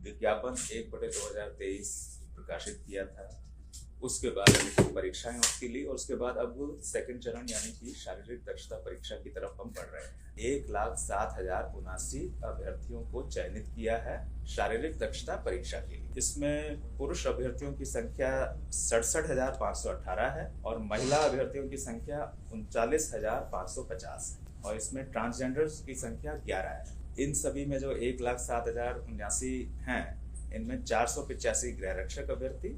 विज्ञापन 1/2023 प्रकाशित किया था। उसके बाद परीक्षाएं उसकी ली और उसके बाद अब सेकंड चरण यानी कि शारीरिक दक्षता परीक्षा की तरफ हम बढ़ रहे हैं। 1,07,079 अभ्यर्थियों को चयनित किया है शारीरिक दक्षता परीक्षा के लिए। इसमें पुरुष अभ्यर्थियों की संख्या 67,518 है और महिला अभ्यर्थियों की संख्या 39,550 है और इसमें ट्रांसजेंडर्स की संख्या 11 है। इन सभी में जो 1,07,079 हैं, इनमें 485 गृह रक्षक अभ्यर्थी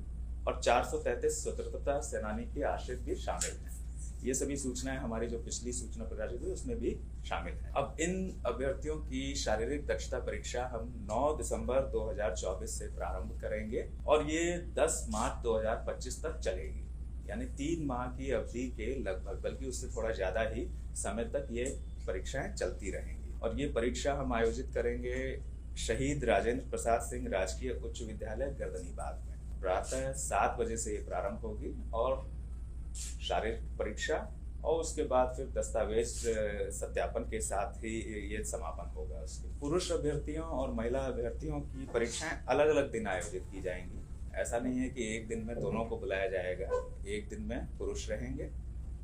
और 433 स्वतंत्रता सेनानी के आश्रित भी शामिल हैं। ये सभी सूचनाएं हमारी जो पिछली सूचना प्रकाशित हुई उसमें भी शामिल हैं। अब इन अभ्यर्थियों की शारीरिक दक्षता परीक्षा हम 9 दिसंबर 2024 से प्रारंभ करेंगे और ये 10 मार्च 2025 तक चलेगी, यानी 3 माह की अवधि के लगभग, बल्कि उससे थोड़ा ज्यादा ही समय तक ये परीक्षाएं चलती रहेंगी। और ये परीक्षा हम आयोजित करेंगे शहीद राजेंद्र प्रसाद सिंह राजकीय उच्च विद्यालय गर्दनीबाग में। प्रातः 7 बजे से ये प्रारंभ होगी और शारीरिक परीक्षा और उसके बाद फिर दस्तावेज सत्यापन के साथ ही ये समापन होगा। उसके पुरुष अभ्यर्थियों और महिला अभ्यर्थियों की परीक्षाएं अलग अलग दिन आयोजित की जाएंगी। ऐसा नहीं है कि एक दिन में दोनों को बुलाया जाएगा। एक दिन में पुरुष रहेंगे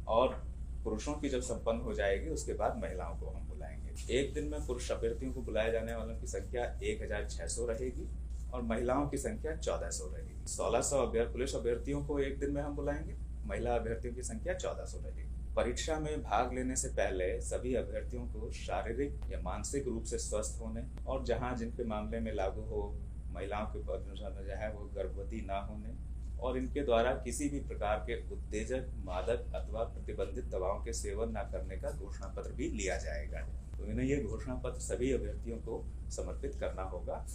और पुरुषों की जब संपन्न हो जाएगी उसके बाद महिलाओं को हम बुलाएंगे। एक दिन में पुरुष अभ्यर्थियों को बुलाए जाने वालों की संख्या 1,600 रहेगी और महिलाओं की संख्या 1,400 रहेगी। 1,600 पुरुष अभ्यर्थियों को एक दिन में हम बुलाएंगे, महिला अभ्यर्थियों की संख्या 1,400 रहेगी। परीक्षा में भाग लेने से पहले सभी अभ्यर्थियों को शारीरिक या मानसिक रूप से स्वस्थ होने और जहां जिनके मामले में लागू हो महिलाओं के अनुसार जो है वो गर्भवती ना होने और इनके द्वारा किसी भी प्रकार के उत्तेजक, मादक अथवा प्रतिबंधित दवाओं के सेवन न करने का घोषणा पत्र भी लिया जाएगा। तो इन्हें ये घोषणा पत्र सभी अभ्यर्थियों को समर्पित करना होगा।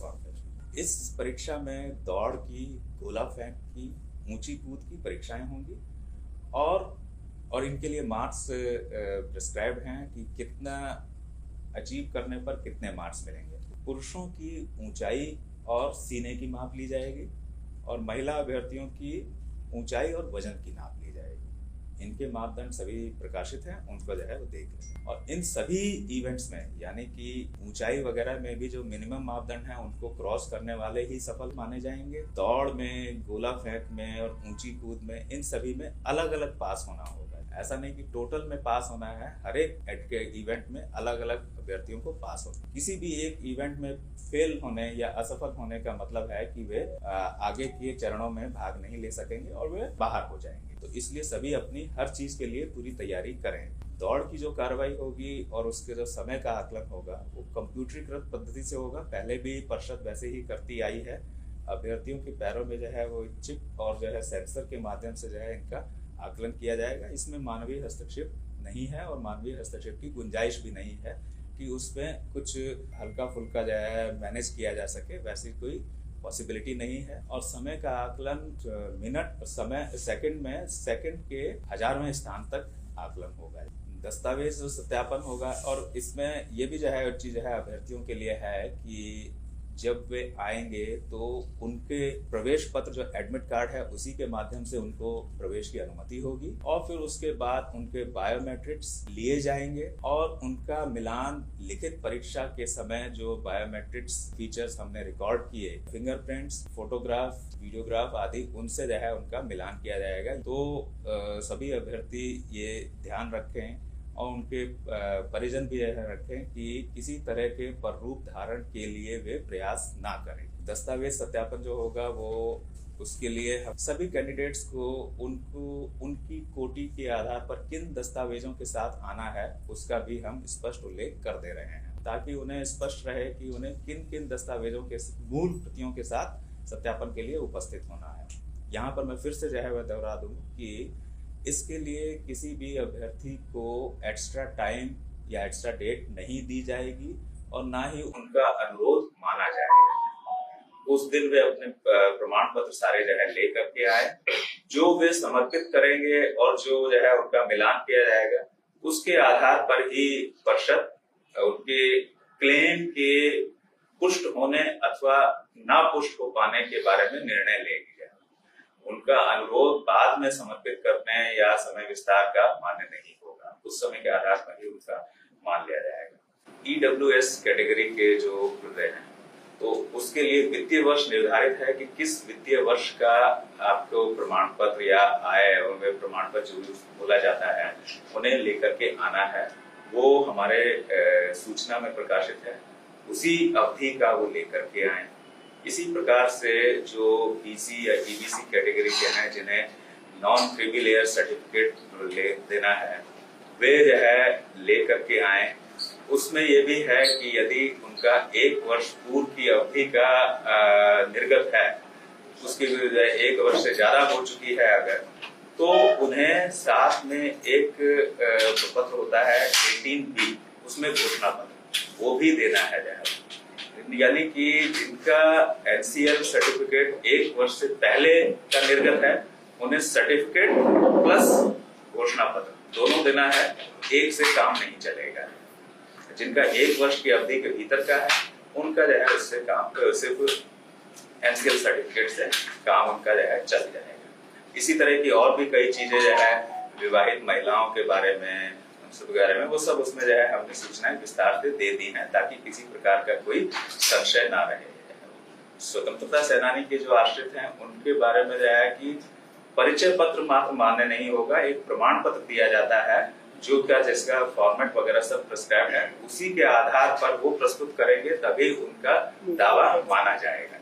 इस परीक्षा में दौड़ की, गोला फेंक की, ऊंची कूद की परीक्षाएं होंगी और इनके लिए मार्क्स प्रिस्क्राइब हैं कि कितना अचीव करने पर कितने मार्क्स मिलेंगे। पुरुषों की ऊंचाई और सीने की माप ली जाएगी और महिला अभ्यर्थियों की ऊंचाई और वजन की नाप ली जाएगी। इनके मापदंड सभी प्रकाशित हैं, उनको जो है वो देख लें। और इन सभी इवेंट्स में यानी कि ऊंचाई वगैरह में भी जो मिनिमम मापदंड हैं उनको क्रॉस करने वाले ही सफल माने जाएंगे। दौड़ में, गोला फेंक में और ऊंची कूद में, इन सभी में अलग अलग पास होना होगा। ऐसा नहीं कि टोटल में पास होना है, हर एक इवेंट में अलग अलग अभ्यर्थियों को पास होना। किसी भी एक इवेंट में फेल होने या असफल होने का मतलब है कि वे आगे के चरणों में भाग नहीं ले सकेंगे और वे बाहर हो जाएंगे। तो इसलिए सभी अपनी हर चीज के लिए पूरी तैयारी करें। दौड़ की जो कार्रवाई होगी और उसके जो समय का आकलन होगा वो कंप्यूटरीकृत पद्धति से होगा। पहले भी परिषद वैसे ही करती आई है। अभ्यर्थियों के पैरों में जो है वो चिप और जो है सेंसर के माध्यम से जो है इनका आकलन किया जाएगा। इसमें मानवीय हस्तक्षेप नहीं है और मानवीय हस्तक्षेप की गुंजाइश भी नहीं है कि उसमें कुछ हल्का फुल्का जो है मैनेज किया जा सके, वैसी कोई पॉसिबिलिटी नहीं है। और समय का आकलन मिनट, समय, सेकंड में, सेकंड के 1000वें स्थान तक आकलन होगा। दस्तावेज सत्यापन होगा और इसमें ये भी जो है चीज है अभ्यर्थियों के लिए है कि जब वे आएंगे तो उनके प्रवेश पत्र जो एडमिट कार्ड है उसी के माध्यम से उनको प्रवेश की अनुमति होगी और फिर उसके बाद उनके बायोमेट्रिक्स लिए जाएंगे और उनका मिलान लिखित परीक्षा के समय जो बायोमेट्रिक्स फीचर्स हमने रिकॉर्ड किए, फिंगरप्रिंट्स, फोटोग्राफ, वीडियोग्राफ आदि, उनसे जो है उनका मिलान किया जाएगा। तो सभी अभ्यर्थी ये ध्यान रखें और उनके परिजन भी यह रखें कि किसी तरह के पररूप धारण के लिए वे प्रयास ना करें। दस्तावेज सत्यापन जो होगा वो उसके लिए हम सभी कैंडिडेट्स को उनकी कोटि के आधार पर किन दस्तावेजों के साथ आना है उसका भी हम स्पष्ट उल्लेख कर दे रहे हैं ताकि उन्हें स्पष्ट रहे कि उन्हें किन किन दस्तावेजों के मूल प्रतियों के साथ सत्यापन के लिए उपस्थित होना है। यहाँ पर मैं फिर से जो है वह दोहरा दूं कि इसके लिए किसी भी अभ्यर्थी को एक्स्ट्रा टाइम या एक्स्ट्रा डेट नहीं दी जाएगी और ना ही उनका अनुरोध माना जाएगा। उस दिन वे अपने प्रमाण पत्र सारे जो है लेकर के आए, जो वे समर्पित करेंगे और जो जो है उनका मिलान किया जाएगा उसके आधार पर ही परिषद उनके क्लेम के पुष्ट होने अथवा ना पुष्ट हो पाने के बारे में निर्णय लेगी। उनका अनुरोध बाद में समर्पित करने या समय विस्तार का मान्य नहीं होगा, उस समय के आधार पर ही उनका मान लिया जाएगा। EWS कैटेगरी के जो हृदय हैं तो उसके लिए वित्तीय वर्ष निर्धारित है कि किस वित्तीय वर्ष का आपको प्रमाण पत्र या आय एवं प्रमाण पत्र जो भी बोला जाता है उन्हें लेकर के आना है। वो हमारे सूचना में प्रकाशित है, उसी अवधि का वो लेकर के आए। इसी प्रकार से जो बीसी या ईबीसी कैटेगरी के हैं जिन्हें नॉन क्रीमी लेयर सर्टिफिकेट देना है वे जो है लेकर के आए। उसमें ये भी है कि यदि उनका 1 वर्ष पूर्व की अवधि का निर्गत है, उसकी 1 वर्ष से ज्यादा हो चुकी है अगर, तो उन्हें साथ में एक पत्र होता है 18B, उसमें घोषणा पत्र वो भी देना है। यानी कि जिनका एनसीएल सर्टिफिकेट 1 वर्ष से पहले का निर्गत है उन्हें सर्टिफिकेट प्लस घोषणा पत्र दोनों देना है, एक से काम नहीं चलेगा। जिनका 1 वर्ष की अवधि के भीतर का है उनका जो है उससे काम सिर्फ एनसीएल सर्टिफिकेट से काम उनका जो है चल जाएगा। इसी तरह की और भी कई चीजें जो है विवाहित महिलाओं के बारे में वगैरह में वो सब उसमें जो है हमने सूचनाएं विस्तार से दे दी हैं ताकि किसी प्रकार का कोई संशय ना रहे। स्वतंत्रता सेनानी के जो आश्रित हैं उनके बारे में जो है कि परिचय पत्र मात्र मान्य नहीं होगा, एक प्रमाण पत्र दिया जाता है जो क्या जिसका फॉर्मेट वगैरह सब प्रिस्क्राइब है, उसी के आधार पर वो प्रस्तुत करेंगे तभी उनका दावा माना जाएगा।